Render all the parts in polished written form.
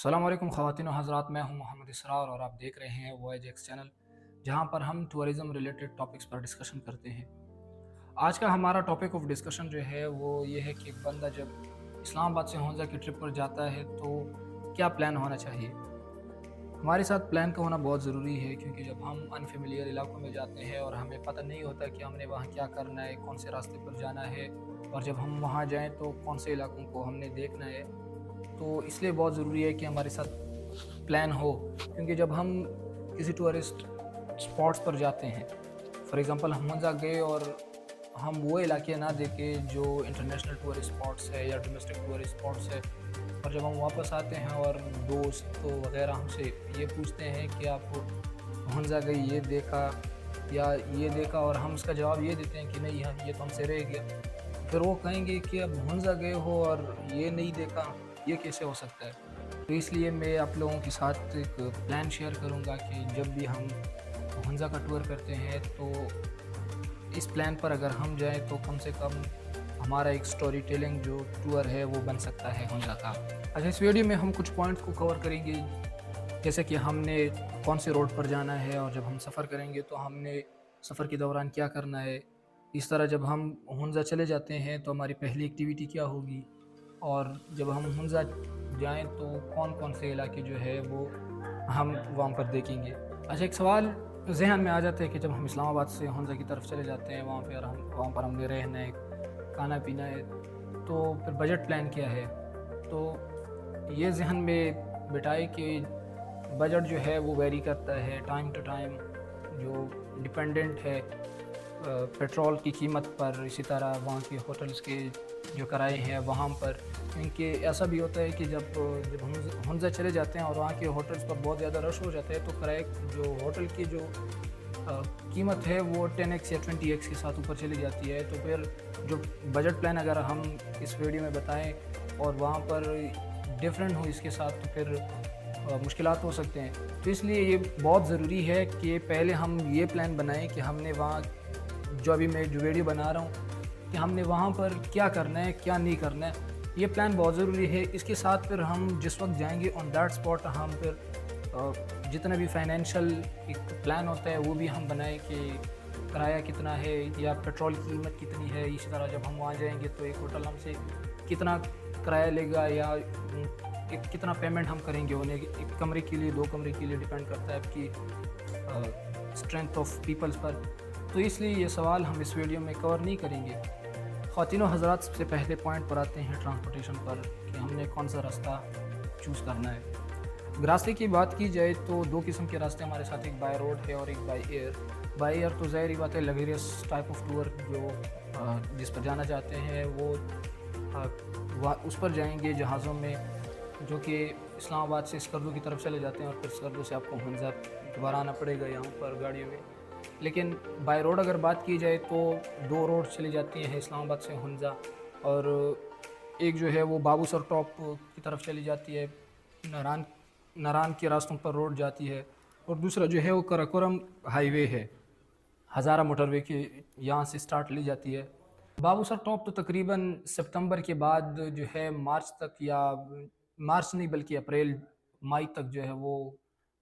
السلام علیکم خواتین و حضرات، میں ہوں محمد اسرار اور آپ دیکھ رہے ہیں وائج ایکس چینل، جہاں پر ہم ٹورزم ریلیٹڈ ٹاپکس پر ڈسکشن کرتے ہیں۔ آج کا ہمارا ٹاپک آف ڈسکشن جو ہے وہ یہ ہے کہ ایک بندہ جب اسلام آباد سے ہونزا کی ٹرپ پر جاتا ہے تو کیا پلان ہونا چاہیے۔ ہمارے ساتھ پلان کا ہونا بہت ضروری ہے، کیونکہ جب ہم انفیملیئر علاقوں میں جاتے ہیں اور ہمیں پتہ نہیں ہوتا کہ ہم نے وہاں کیا کرنا ہے، کون سے راستے پر جانا ہے، اور جب ہم وہاں جائیں تو کون سے علاقوں کو ہم نے دیکھنا ہے، تو اس لیے بہت ضروری ہے کہ ہمارے ساتھ پلان ہو۔ کیونکہ جب ہم کسی ٹورسٹ اسپاٹس پر جاتے ہیں، فار ایگزامپل ہم ہونزا گئے اور ہم وہ علاقے نہ دیکھے جو انٹرنیشنل ٹورسٹ اسپاٹس ہے یا ڈومیسٹک ٹورسٹ اسپاٹس ہے، اور جب ہم واپس آتے ہیں اور دوست وغیرہ ہم سے یہ پوچھتے ہیں کہ آپ ہونزا گئے یہ دیکھا یا یہ دیکھا، اور ہم اس کا جواب یہ دیتے ہیں کہ نہیں ہم یہ تو ہم سے رہ گیا، پھر وہ کہیں گے کہ اب ہونزا گئے ہو اور یہ نہیں دیکھا، یہ کیسے ہو سکتا ہے۔ تو اس لیے میں آپ لوگوں کے ساتھ ایک پلان شیئر کروں گا کہ جب بھی ہم ہونزا کا ٹور کرتے ہیں تو اس پلان پر اگر ہم جائیں تو کم سے کم ہمارا ایک سٹوری ٹیلنگ جو ٹور ہے وہ بن سکتا ہے ہونزا کا۔ اچھا، اس ویڈیو میں ہم کچھ پوائنٹس کو کور کریں گے، جیسے کہ ہم نے کون سے روڈ پر جانا ہے، اور جب ہم سفر کریں گے تو ہم نے سفر کے دوران کیا کرنا ہے۔ اس طرح جب ہم ہونزا چلے جاتے ہیں تو ہماری پہلی ایکٹیویٹی کیا ہوگی، اور جب ہم ہونزا جائیں تو کون کون سے علاقے جو ہے وہ ہم وہاں پر دیکھیں گے۔ اچھا، ایک سوال ذہن میں آ جاتا ہے کہ جب ہم اسلام آباد سے ہونزا کی طرف چلے جاتے ہیں، وہاں پر ہم نے رہنا ہے، کھانا پینا ہے، تو پھر بجٹ پلان کیا ہے۔ تو یہ ذہن میں بٹھائے کہ بجٹ جو ہے وہ ویری کرتا ہے ٹائم ٹو ٹائم، جو ڈپینڈنٹ ہے پیٹرول کی قیمت پر، اسی طرح وہاں کے ہوٹلز کے جو کرائے ہیں وہاں پر، کیونکہ ایسا بھی ہوتا ہے کہ جب ہم ہونزا چلے جاتے ہیں اور وہاں کے ہوٹلز پر بہت زیادہ رش ہو جاتا ہے تو کرائے جو ہوٹل کی جو قیمت ہے وہ 10x یا 20x کے ساتھ اوپر چلی جاتی ہے۔ تو پھر جو بجٹ پلان اگر ہم اس ویڈیو میں بتائیں اور وہاں پر ڈفرینٹ ہو اس کے ساتھ تو پھر مشکلات ہو سکتے ہیں۔ تو اس لیے یہ بہت ضروری ہے کہ پہلے ہم یہ پلان بنائیں کہ ہم نے وہاں جو ابھی میں جو ویڈیو بنا رہا ہوں کہ ہم نے وہاں پر کیا کرنا ہے کیا نہیں کرنا ہے، یہ پلان بہت ضروری ہے۔ اس کے ساتھ پھر ہم جس وقت جائیں گے آن دیٹ اسپاٹ ہم پھر جتنا بھی فائنینشیل ایک پلان ہوتا ہے وہ بھی ہم بنائیں کہ کرایہ کتنا ہے یا پیٹرول کی قیمت کتنی ہے۔ اسی طرح جب ہم وہاں جائیں گے تو ایک ہوٹل ہم سے کتنا کرایہ لے گا یا کتنا پیمنٹ ہم کریں گے انہیں، ایک کمرے کے لیے 2 کمرے کے لیے ڈیپینڈ کرتا ہے آپ کی اسٹرینتھ آف پیپلز پر۔ تو اس لیے یہ سوال ہم اس ویڈیو میں کور نہیں کریں گے۔ خواتین و حضرات، سب سے پہلے پوائنٹ پر آتے ہیں ٹرانسپورٹیشن پر، کہ ہم نے کون سا راستہ چوز کرنا ہے۔ اگر راستے کی بات کی جائے تو 2 قسم کے راستے ہمارے ساتھ، ایک بائی روڈ ہے اور ایک بائی ایئر۔ بائی ایئر تو ظاہری بات ہے لگژریس ٹائپ آف ٹور جو جس پر جانا چاہتے ہیں وہ اس پر جائیں گے جہازوں میں، جو کہ اسلام آباد سے اسکردو کی طرف چلے جاتے ہیں، اور پھر اسکردو سے آپ کو ہونزا دوبارہ آنا پڑے گا یہاں پر گاڑیوں میں۔ لیکن بائی روڈ اگر بات کی جائے تو 2 روڈ چلی جاتی ہیں اسلام آباد سے ہونزا، اور ایک جو ہے وہ بابو سر ٹاپ کی طرف چلی جاتی ہے، ناران کے راستوں پر روڈ جاتی ہے، اور دوسرا جو ہے وہ کراکورم ہائی وے ہے، ہزارہ موٹر وے کے یہاں سے سٹارٹ لی جاتی ہے۔ بابو سر ٹاپ تو تقریباً ستمبر کے بعد جو ہے مارچ تک، یا مارچ نہیں بلکہ اپریل مئی تک جو ہے وہ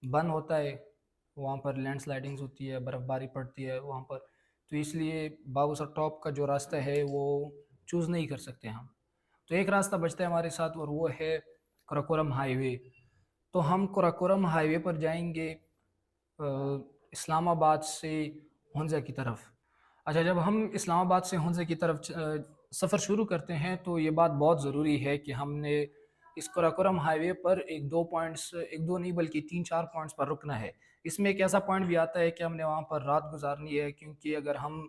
بند ہوتا ہے۔ وہاں پر لینڈ سلائڈنگز ہوتی ہے، برف باری پڑتی ہے وہاں پر، تو اس لیے بابو سر ٹاپ کا جو راستہ ہے وہ چوز نہیں کر سکتے ہم۔ تو ایک راستہ بچتا ہے ہمارے ساتھ اور وہ ہے کراکورم ہائی وے۔ تو ہم کراکورم ہائی وے پر جائیں گے اسلام آباد سے ہونزا کی طرف۔ اچھا، جب ہم اسلام آباد سے ہونزا کی طرف سفر شروع کرتے ہیں تو یہ بات بہت ضروری ہے کہ ہم نے اس کراکورم ہائی وے پر ایک دو نہیں بلکہ 3-4 پوائنٹس پر رکنا ہے۔ اس میں ایک ایسا پوائنٹ بھی آتا ہے کہ ہم نے وہاں پر رات گزارنی ہے، کیونکہ اگر ہم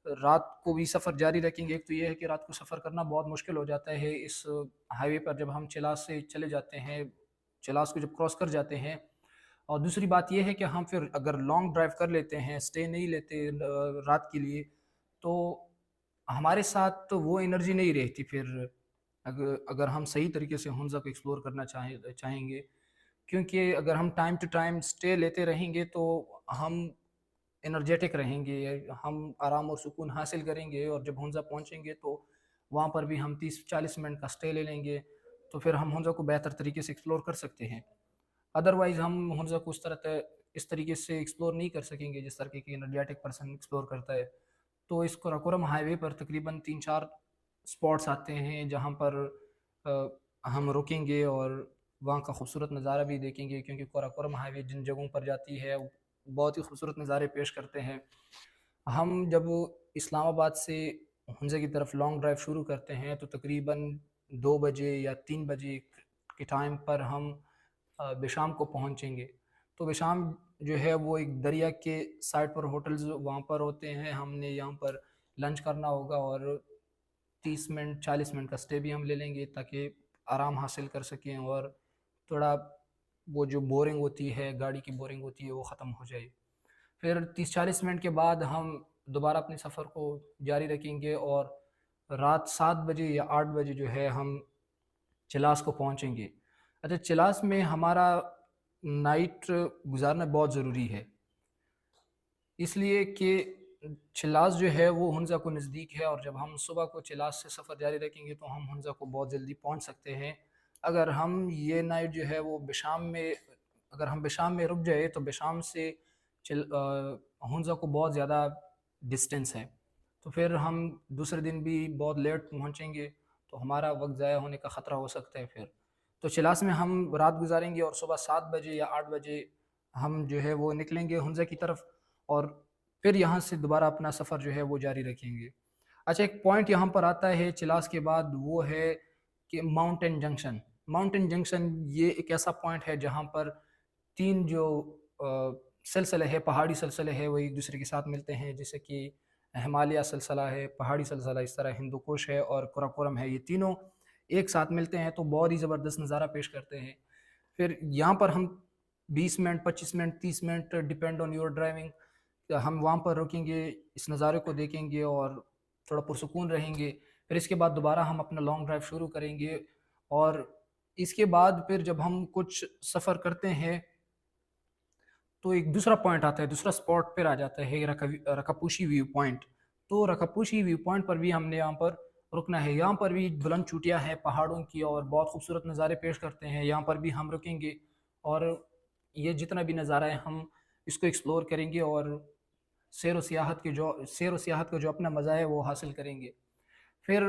رات کو بھی سفر جاری رکھیں گے، ایک تو یہ ہے کہ رات کو سفر کرنا بہت مشکل ہو جاتا ہے اس ہائی وے پر جب ہم چلاس سے چلے جاتے ہیں، چلاس کو جب کراس کر جاتے ہیں۔ اور دوسری بات یہ ہے کہ ہم پھر اگر لانگ ڈرائیو کر لیتے ہیں، سٹے نہیں لیتے رات کے لیے، تو ہمارے ساتھ تو وہ انرجی نہیں رہتی پھر اگر ہم صحیح طریقے سے ہونزا کو ایکسپلور کرنا چاہیں گے۔ کیونکہ اگر ہم ٹائم ٹو ٹائم سٹے لیتے رہیں گے تو ہم انرجیٹک رہیں گے، ہم آرام اور سکون حاصل کریں گے، اور جب ہونزا پہنچیں گے تو وہاں پر بھی ہم 30-40 منٹ کا سٹے لے لیں گے۔ تو پھر ہم ہنزا کو بہتر طریقے سے ایکسپلور کر سکتے ہیں. ادروائز ہم ہنزا کو اس طریقے سے ایکسپلور نہیں کر سکیں گے جس طرح کہ انرجیٹک پرسن ایکسپلور کرتا ہے. تو اس قراقرم ہائی وے پر تقریباً 3-4 اسپاٹس آتے ہیں جہاں پر ہم رکیں گے اور وہاں کا خوبصورت نظارہ بھی دیکھیں گے، کیونکہ قراقرم ہائی وے جن جگہوں پر جاتی ہے وہ بہت ہی خوبصورت نظارے پیش کرتے ہیں. ہم جب اسلام آباد سے ہنزے کی طرف لانگ ڈرائیو شروع کرتے ہیں تو تقریباً 2 بجے یا 3 بجے کے ٹائم پر ہم بشام کو پہنچیں گے. تو بشام جو ہے وہ ایک دریا کے سائڈ پر ہوٹلز وہاں پر ہوتے ہیں. ہم نے یہاں پر لنچ کرنا ہوگا اور 30 منٹ 40 منٹ کا سٹے بھی ہم لے لیں گے تاکہ آرام حاصل کر سکیں اور تھوڑا وہ جو بورنگ ہوتی ہے، گاڑی کی بورنگ ہوتی ہے، وہ ختم ہو جائے. پھر 30-40 منٹ کے بعد ہم دوبارہ اپنے سفر کو جاری رکھیں گے اور رات 7 بجے یا 8 بجے جو ہے ہم چلاس کو پہنچیں گے. اچھا، چلاس میں ہمارا نائٹ گزارنا بہت ضروری ہے، اس لیے کہ چلاس جو ہے وہ ہنزا کو نزدیک ہے اور جب ہم صبح کو چلاس سے سفر جاری رکھیں گے تو ہم ہنزا کو بہت جلدی پہنچ سکتے ہیں. اگر ہم یہ نائٹ جو ہے وہ اگر ہم بشام میں رک جائے تو بشام سے ہنزا کو بہت زیادہ ڈسٹینس ہے، تو پھر ہم دوسرے دن بھی بہت لیٹ پہنچیں گے تو ہمارا وقت ضائع ہونے کا خطرہ ہو سکتا ہے. پھر تو چلاس میں ہم رات گزاریں گے اور صبح 7 بجے یا 8 بجے ہم جو ہے وہ نکلیں گے ہنزا کی طرف اور پھر یہاں سے دوبارہ اپنا سفر جو ہے وہ جاری رکھیں گے. اچھا، ایک پوائنٹ یہاں پر آتا ہے چلاس کے بعد، وہ ہے کہ ماؤنٹین جنکشن یہ ایک ایسا پوائنٹ ہے جہاں پر 3 جو سلسلے ہے، پہاڑی سلسلے ہے، وہ ایک دوسرے کے ساتھ ملتے ہیں، جیسے کہ ہمالیہ سلسلہ ہے، پہاڑی سلسلہ اس طرح ہندو کوش ہے اور قراقرم ہے. یہ تینوں ایک ساتھ ملتے ہیں تو بہت ہی زبردست نظارہ پیش کرتے ہیں. پھر یہاں پر ہم 20 minute 25 minute 30 minute depend on your driving ہم وہاں پر رکیں گے، اس نظارے کو دیکھیں گے اور تھوڑا پرسکون رہیں گے. پھر اس کے بعد دوبارہ ہم اپنا لانگ ڈرائیو شروع کریں گے اور اس کے بعد پھر جب ہم کچھ سفر کرتے ہیں تو ایک دوسرا پوائنٹ آتا ہے، دوسرا سپاٹ پھر آ جاتا ہے رکاپوشی ویو پوائنٹ. تو رکاپوشی ویو پوائنٹ پر بھی ہم نے یہاں پر رکنا ہے. یہاں پر بھی بلند چوٹیاں ہیں پہاڑوں کی اور بہت خوبصورت نظارے پیش کرتے ہیں. یہاں پر بھی ہم رکیں گے اور یہ جتنا بھی نظارہ ہے ہم اس کو ایکسپلور کریں گے اور سیر و سیاحت کا جو اپنا مزہ ہے وہ حاصل کریں گے. پھر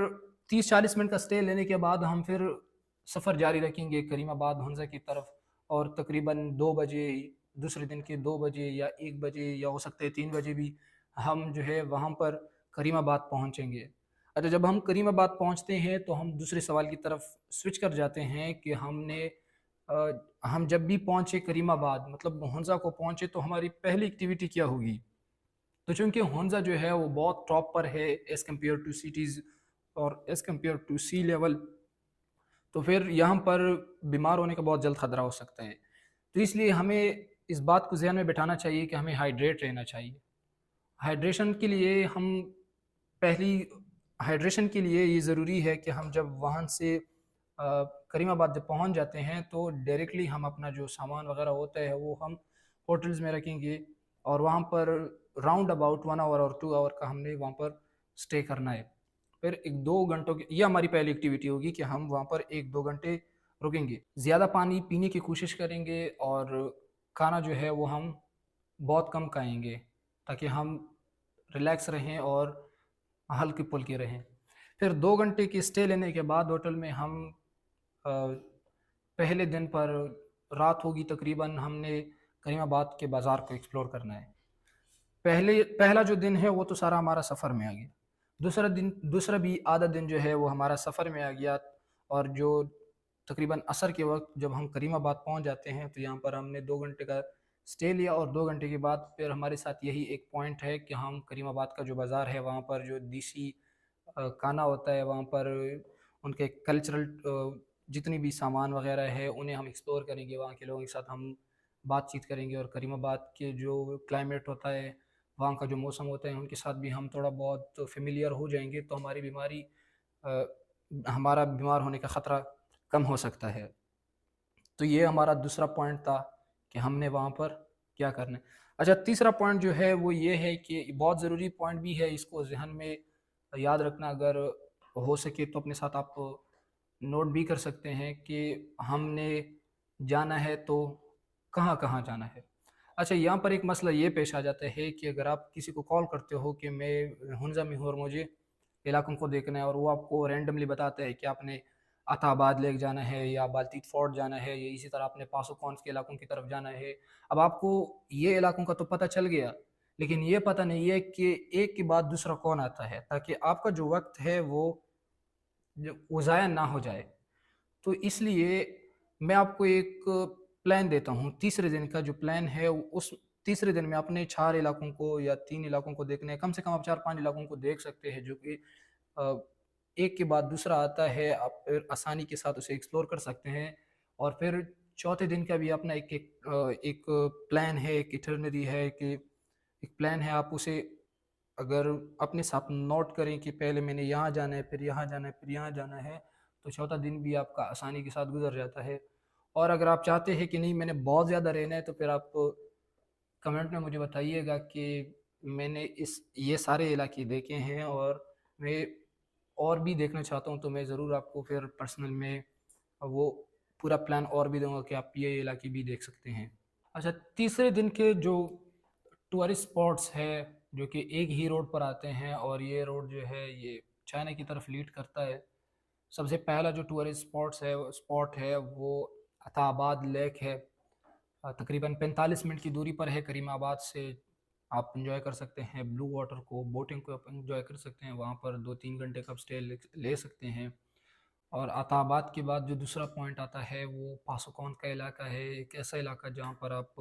30-40 منٹ کا سٹے لینے کے بعد ہم پھر سفر جاری رکھیں گے کریم آباد ہنزا کی طرف اور تقریباً 2 بجے دوسرے دن کے 2 بجے یا 1 بجے یا ہو سکتے 3 بجے بھی ہم جو ہے وہاں پر کریم آباد پہنچیں گے. اچھا، جب ہم کریم آباد پہنچتے ہیں تو ہم دوسرے سوال کی طرف سوئچ کر جاتے ہیں کہ ہم جب بھی پہنچے کریم آباد مطلب ہنزا کو پہنچے تو ہماری پہلی ایکٹیویٹی کیا ہوگی. تو چونکہ ہنزا جو ہے وہ بہت ٹاپ پر ہے ایز کمپیئر ٹو سٹیز اور as compare to sea level, تو پھر یہاں پر بیمار ہونے کا بہت جلد خطرہ ہو سکتا ہے. تو اس لیے ہمیں اس بات کو ذہن میں بٹھانا چاہیے کہ ہمیں ہائیڈریٹ رہنا چاہیے. ہائیڈریشن کے لیے یہ ضروری ہے کہ ہم جب وہاں سے کریم آباد جب پہنچ جاتے ہیں تو ڈائریکٹلی ہم اپنا جو سامان وغیرہ ہوتا ہے وہ ہم ہوٹلز میں رکھیں گے اور وہاں پر راؤنڈ اباؤٹ 1 آور اور 2 آور کا ہم نے وہاں پر سٹے کرنا ہے. پھر 1-2 گھنٹوں کی یہ ہماری پہلی ایکٹیویٹی ہوگی کہ ہم وہاں پر 1-2 گھنٹے رکیں گے. زیادہ پانی پینے کی کوشش کریں گے اور کھانا جو ہے وہ ہم بہت کم کھائیں گے تاکہ ہم ریلیکس رہیں اور ہلکے پھلکے رہیں. پھر 2 گھنٹے کی سٹے لینے کے بعد ہوٹل میں ہم پہلے دن پر رات ہوگی تقریباً ہم نے کریم آباد کے بازار کو ایکسپلور کرنا ہے. پہلا جو دن ہے وہ تو سارا ہمارا سفر میں آ گیا. دوسرا بھی آدھا دن جو ہے وہ ہمارا سفر میں آ گیا اور جو تقریباً عصر کے وقت جب ہم کریم آباد پہنچ جاتے ہیں تو یہاں پر ہم نے 2 گھنٹے کا سٹے لیا اور 2 گھنٹے کے بعد پھر ہمارے ساتھ یہی ایک پوائنٹ ہے کہ ہم کریم آباد کا جو بازار ہے وہاں پر جو دیسی کھانا ہوتا ہے وہاں پر ان کے کلچرل جتنی بھی سامان وغیرہ ہے انہیں ہم ایکسپلور کریں گے. وہاں کے لوگوں کے ساتھ ہم بات چیت کریں گے اور کریم آباد کے جو کلائمیٹ ہوتا ہے وہاں کا جو موسم ہوتا ہے ان کے ساتھ بھی ہم تھوڑا بہت فیملیئر ہو جائیں گے تو ہمارا بیمار ہونے کا خطرہ کم ہو سکتا ہے. تو یہ ہمارا دوسرا پوائنٹ تھا کہ ہم نے وہاں پر کیا کرنا ہے. اچھا، تیسرا پوائنٹ جو ہے وہ یہ ہے کہ بہت ضروری پوائنٹ بھی ہے، اس کو ذہن میں یاد رکھنا. اگر ہو سکے تو اپنے ساتھ آپ نوٹ بھی کر سکتے ہیں کہ ہم نے جانا ہے تو کہاں کہاں جانا ہے۔ اچھا، یہاں پر ایک مسئلہ یہ پیش آ جاتا ہے کہ اگر آپ کسی کو کال کرتے ہو کہ میں ہنزا میں ہوں اور مجھے علاقوں کو دیکھنا ہے، اور وہ آپ کو رینڈملی بتاتا ہے کہ آپ نے عطا آباد لیک جانا ہے یا بالتیت فورٹ جانا ہے یا اسی طرح آپ نے پاسو کونس کے علاقوں کی طرف جانا ہے۔ اب آپ کو یہ علاقوں کا تو پتہ چل گیا، لیکن یہ پتہ نہیں ہے کہ ایک کے بعد دوسرا کون آتا ہے، تاکہ آپ کا جو وقت ہے وہ ضائع نہ ہو جائے۔ تو اس لیے میں آپ کو ایک پلان دیتا ہوں، تیسرے دن کا جو پلان ہے اس تیسرے دن میں اپنے 4 علاقوں کو یا 3 علاقوں کو دیکھنے ہیں، کم سے کم آپ 4-5 علاقوں کو دیکھ سکتے ہیں جو کہ ایک کے بعد دوسرا آتا ہے، آپ پھر آسانی کے ساتھ اسے ایکسپلور کر سکتے ہیں۔ اور پھر چوتھے دن کا بھی اپنا ایک پلان ہے، ایک ایٹرنری ہے، کہ ایک پلان ہے، آپ اسے اگر اپنے ساتھ نوٹ کریں کہ پہلے میں نے یہاں جانا ہے، پھر یہاں جانا ہے، پھر یہاں جانا ہے، تو چوتھا دن بھی آپ کا آسانی کے ساتھ گزر جاتا ہے۔ اور اگر آپ چاہتے ہیں کہ نہیں میں نے بہت زیادہ رہنا ہے، تو پھر آپ کمنٹ میں مجھے بتائیے گا کہ میں نے یہ سارے علاقے دیکھے ہیں اور میں اور بھی دیکھنا چاہتا ہوں، تو میں ضرور آپ کو پھر پرسنل میں وہ پورا پلان اور بھی دوں گا کہ آپ یہ علاقے بھی دیکھ سکتے ہیں۔ اچھا، تیسرے دن کے جو ٹورسٹ اسپاٹس ہے جو کہ ایک ہی روڈ پر آتے ہیں، اور یہ روڈ جو ہے یہ چائنا کی طرف لیڈ کرتا ہے۔ سب سے پہلا جو ٹورسٹ اسپاٹ ہے وہ عطا آباد لیک ہے، تقریباً 45 منٹ کی دوری پر ہے کریم آباد سے۔ آپ انجوائے کر سکتے ہیں بلو واٹر کو، بوٹنگ کو آپ انجوائے کر سکتے ہیں، وہاں پر 2-3 گھنٹے کا اسٹے لے سکتے ہیں۔ اور عطا آباد کے بعد جو دوسرا پوائنٹ آتا ہے وہ پاسوکون کا علاقہ ہے، ایک ایسا علاقہ جہاں پر آپ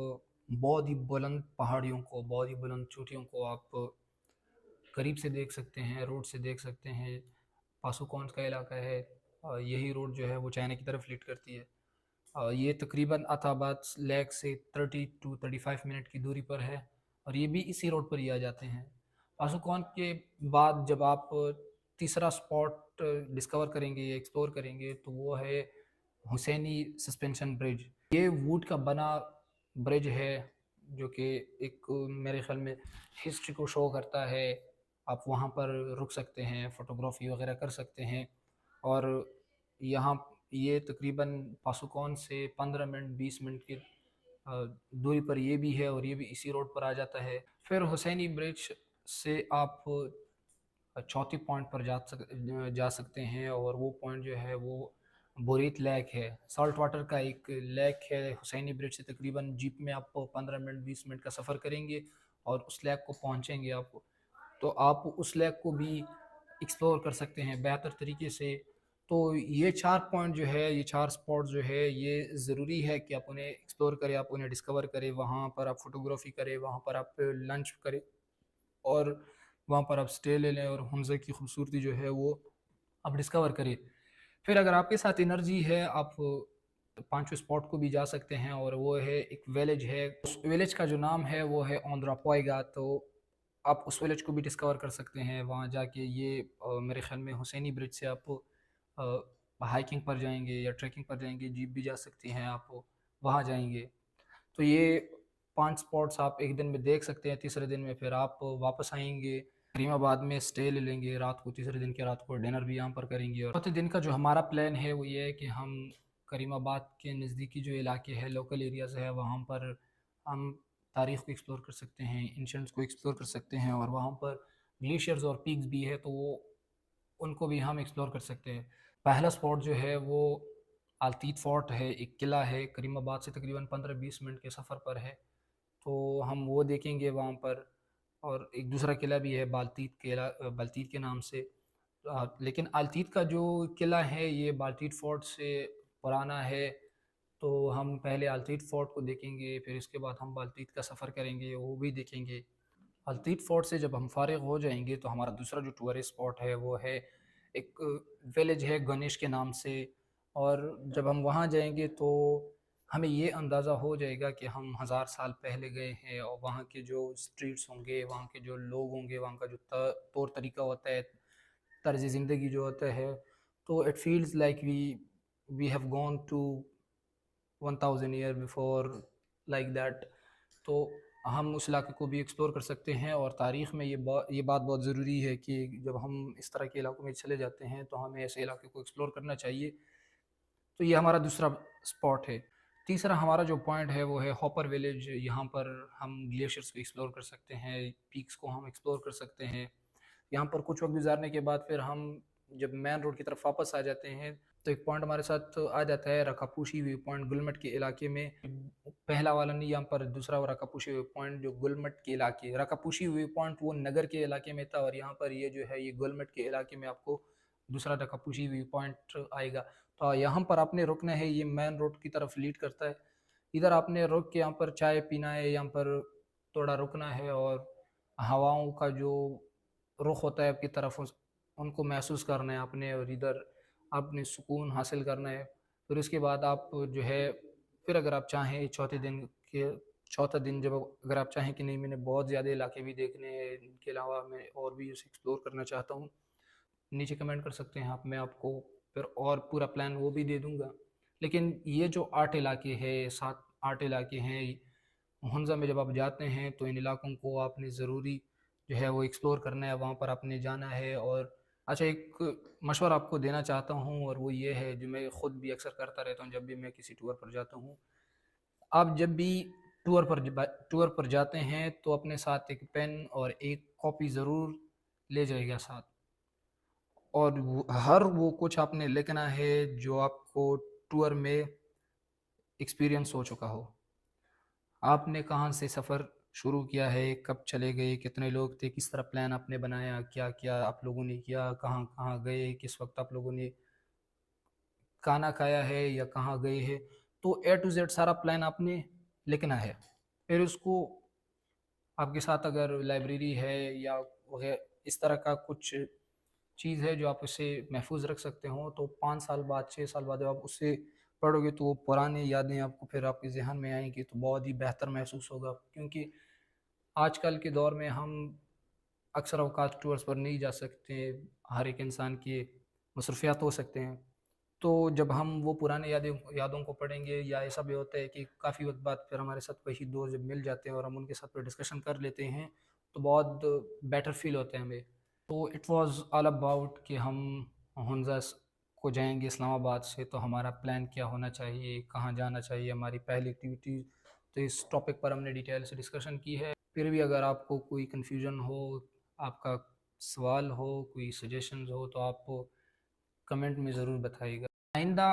بہت ہی بلند پہاڑیوں کو، بہت ہی بلند چوٹیوں کو آپ قریب سے دیکھ سکتے ہیں، روڈ سے دیکھ سکتے ہیں۔ پاسوکون کا علاقہ ہے، اور یہی روڈ جو ہے وہ چائنا کی طرف لیڈ کرتی ہے۔ یہ تقریباً عطا آباد لیک سے 30-35 منٹ کی دوری پر ہے، اور یہ بھی اسی روڈ پر ہی آ جاتے ہیں۔ پاسوکون کے بعد جب آپ تیسرا اسپاٹ ڈسکور کریں گے یا ایکسپلور کریں گے تو وہ ہے حسینی سسپینشن برج۔ یہ ووڈ کا بنا برج ہے جو کہ ایک میرے خیال میں ہسٹری کو شو کرتا ہے۔ آپ وہاں پر رک سکتے ہیں، فوٹوگرافی وغیرہ کر سکتے ہیں، اور یہاں یہ تقریباً پاسوکون سے 15-20 منٹ کی دوری پر یہ بھی ہے، اور یہ بھی اسی روڈ پر آ جاتا ہے۔ پھر حسینی برج سے آپ چوتھی پوائنٹ پر جا سکتے ہیں، اور وہ پوائنٹ جو ہے وہ بوریت لیک ہے، سالٹ واٹر کا ایک لیک ہے۔ حسینی برج سے تقریباً جیپ میں آپ 15-20 منٹ کا سفر کریں گے اور اس لیک کو پہنچیں گے آپ، تو آپ اس لیک کو بھی ایکسپلور کر سکتے ہیں بہتر طریقے سے۔ تو یہ 4 پوائنٹ جو ہے، یہ 4 اسپاٹ جو ہے، یہ ضروری ہے کہ آپ انہیں ایکسپلور کریں، آپ انہیں ڈسکور کریں، وہاں پر آپ فوٹوگرافی کریں، وہاں پر آپ لنچ کریں، اور وہاں پر آپ سٹے لے لیں، اور حمزہ کی خوبصورتی جو ہے وہ آپ ڈسکور کریں۔ پھر اگر آپ کے ساتھ انرجی ہے، آپ 5ویں اسپاٹ کو بھی جا سکتے ہیں، اور وہ ہے ایک ویلیج ہے، اس ویلیج کا جو نام ہے وہ ہے اوندرا پوئیگا۔ تو آپ اس ویلیج کو بھی ڈسکور کر سکتے ہیں وہاں جا کے۔ یہ میرے خیال میں حسینی برج سے آپ ہائکنگ پر جائیں گے یا ٹریکنگ پر جائیں گے، جیپ بھی جا سکتی ہیں، آپ وہاں جائیں گے۔ تو یہ 5 اسپاٹس آپ ایک دن میں دیکھ سکتے ہیں۔ تیسرے دن میں پھر آپ واپس آئیں گے، کریم آباد میں سٹے لے لیں گے رات کو، تیسرے دن کے رات کو ڈنر بھی یہاں پر کریں گے۔ اور چوتھے دن کا جو ہمارا پلان ہے وہ یہ ہے کہ ہم کریم آباد کے نزدیکی جو علاقے ہیں، لوکل ایریاز ہے، وہاں پر ہم تاریخ کو ایکسپلور کر سکتے ہیں، اینشنٹس کو ایکسپلور کر سکتے ہیں، اور وہاں پر گلیشیئرز اور پیکس بھی ہے تو وہ ان کو بھی ہم ایکسپلور کر سکتے ہیں۔ پہلا اسپاٹ جو ہے وہ التیت فورٹ ہے، ایک قلعہ ہے، کریم آباد سے تقریباً 15-20 منٹ کے سفر پر ہے، تو ہم وہ دیکھیں گے وہاں پر۔ اور ایک دوسرا قلعہ بھی ہے بالتیت قلعہ، بالتیت کے نام سے، لیکن التیت کا جو قلعہ ہے یہ بالتیت فورٹ سے پرانا ہے، تو ہم پہلے التیت فورٹ کو دیکھیں گے، پھر اس کے بعد ہم بالتیت کا سفر کریں گے، وہ بھی دیکھیں گے۔ التیت فورٹ سے جب ہم فارغ ہو جائیں گے تو ہمارا دوسرا جو ٹورسٹ اسپاٹ ہے وہ ہے ایک ویلیج ہے گنیش کے نام سے، اور جب ہم وہاں جائیں گے تو ہمیں یہ اندازہ ہو جائے گا کہ ہم 1000 سال پہلے گئے ہیں، اور وہاں کے جو اسٹریٹس ہوں گے، وہاں کے جو لوگ ہوں گے، وہاں کا جو طور طریقہ ہوتا ہے، طرز زندگی جو ہوتا ہے، تو it feels like we have gone to 1000 year before, like that. تو ہم اس علاقے کو بھی ایکسپلور کر سکتے ہیں، اور تاریخ میں یہ بات بہت ضروری ہے کہ جب ہم اس طرح کے علاقوں میں چلے جاتے ہیں تو ہمیں ایسے علاقے کو ایکسپلور کرنا چاہیے تو یہ ہمارا دوسرا اسپاٹ ہے۔ تیسرا ہمارا جو پوائنٹ ہے وہ ہے ہاپر ولیج۔ یہاں پر ہم گلیشیئرس کو ایکسپلور کر سکتے ہیں، پیکس کو ہم ایکسپلور کر سکتے ہیں۔ یہاں پر کچھ وقت گزارنے کے بعد پھر ہم جب مین روڈ کی طرف واپس آ جاتے ہیں تو ایک پوائنٹ ہمارے ساتھ آ جاتا ہے رکاپوشی ویو پوائنٹ، گلمٹ کے علاقے میں۔ پہلا والا نہیں، یہاں پر دوسرا رکاپوشی ویو پوائنٹ جو گلمٹ کے علاقے، رکاپوشی ویو پوائنٹ وہ نگر کے علاقے میں تھا، اور یہاں پر یہ جو ہے یہ گلمٹ کے علاقے میں آپ کو دوسرا رکاپوشی ویو پوائنٹ آئے گا۔ تو یہاں پر آپ نے رکنا ہے، یہ مین روڈ کی طرف لیڈ کرتا ہے۔ ادھر آپ نے رک کے یہاں پر چائے پینا ہے، یہاں پر تھوڑا رکنا ہے اور ہواؤں کا جو رخ ہوتا ہے آپ کی طرف ان کو محسوس کرنا ہے آپ نے، اور ادھر آپ نے سکون حاصل کرنا ہے۔ پھر اس کے بعد آپ جو ہے پھر اگر آپ چاہیں چوتھا دن جب اگر آپ چاہیں کہ نہیں میں نے بہت زیادہ علاقے بھی دیکھنے ہیں، ان کے علاوہ میں اور بھی اسے ایکسپلور کرنا چاہتا ہوں، نیچے کمنٹ کر سکتے ہیں آپ، میں آپ کو پھر اور پورا پلان وہ بھی دے دوں گا۔ لیکن یہ جو 8 علاقے ہیں، 7-8 علاقے ہیں ہنزا میں، جب آپ جاتے ہیں تو ان علاقوں کو آپ نے ضروری جو ہے وہ ایکسپلور کرنا ہے، وہاں پر آپ نے جانا ہے۔ اور اچھا ایک مشورہ آپ کو دینا چاہتا ہوں، اور وہ یہ ہے جو میں خود بھی اکثر کرتا رہتا ہوں جب بھی میں کسی ٹور پر جاتا ہوں۔ آپ جب بھی ٹور پر جاتے ہیں تو اپنے ساتھ ایک پین اور ایک کاپی ضرور لے جائے گا ساتھ، اور ہر وہ کچھ آپ نے لکھنا ہے جو آپ کو ٹور میں ایکسپیرینس ہو چکا ہو۔ آپ نے کہاں سے سفر شروع کیا ہے، کب چلے گئے، کتنے لوگ تھے، کس طرح پلان آپ نے بنایا، کیا کیا آپ لوگوں نے کیا، کہاں کہاں گئے، کس وقت آپ لوگوں نے کھانا کھایا ہے یا کہاں گئے ہیں، تو اے ٹو زیڈ سارا پلان آپ نے لکھنا ہے۔ پھر اس کو آپ کے ساتھ اگر لائبریری ہے یا وغیرہ اس طرح کا کچھ چیز ہے جو آپ اسے محفوظ رکھ سکتے ہوں، تو 5 سال بعد 6 سال بعد جب آپ اس سے پڑھو گے تو وہ پرانی یادیں آپ کو پھر آپ کے ذہن میں آئیں گی، تو بہت ہی بہتر محسوس ہوگا۔ کیونکہ آج کل کے دور میں ہم اکثر اوقات ٹورس پر نہیں جا سکتے، ہر ایک انسان کی مصروفیات ہو سکتے ہیں، تو جب ہم وہ پرانے یادوں کو پڑھیں گے، یا ایسا بھی ہوتا ہے کہ کافی وقت بعد پھر ہمارے ساتھ وہی دوست جب مل جاتے ہیں اور ہم ان کے ساتھ پھر ڈسکشن کر لیتے ہیں تو بہت بیٹر فیل ہوتا ہے ہمیں۔ تو اٹ واز آل اباؤٹ کہ ہم ہنزا کو جائیں گے اسلام آباد سے، تو ہمارا پلان کیا ہونا چاہیے، کہاں جانا چاہیے، ہماری پہلی ایکٹیویٹی۔ تو اس ٹاپک پر ہم نے ڈیٹیل سے ڈسکشن کی ہے۔ پھر بھی اگر آپ کو کوئی کنفیوژن ہو، آپ کا سوال ہو، کوئی سجیشنز ہو، تو آپ کمنٹ میں ضرور بتائیے گا۔ آئندہ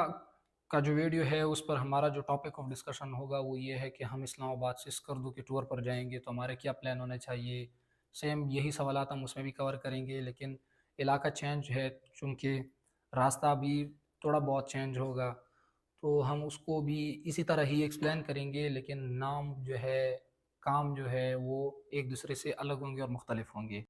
کا جو ویڈیو ہے اس پر ہمارا جو ٹاپک آف ڈسکشن ہوگا وہ یہ ہے کہ ہم اسلام آباد سے اسکردو کے ٹور پر جائیں گے تو ہمارے کیا پلان ہونا چاہیے۔ سیم یہی سوالات ہم اس میں بھی کور کریں گے، لیکن علاقہ چینج ہے چونکہ راستہ بھی تھوڑا بہت چینج ہوگا، تو ہم اس کو بھی اسی طرح ہی ایکسپلین کریں گے، لیکن نام جو ہے، کام جو ہے وہ ایک دوسرے سے الگ ہوں گے اور مختلف ہوں گے۔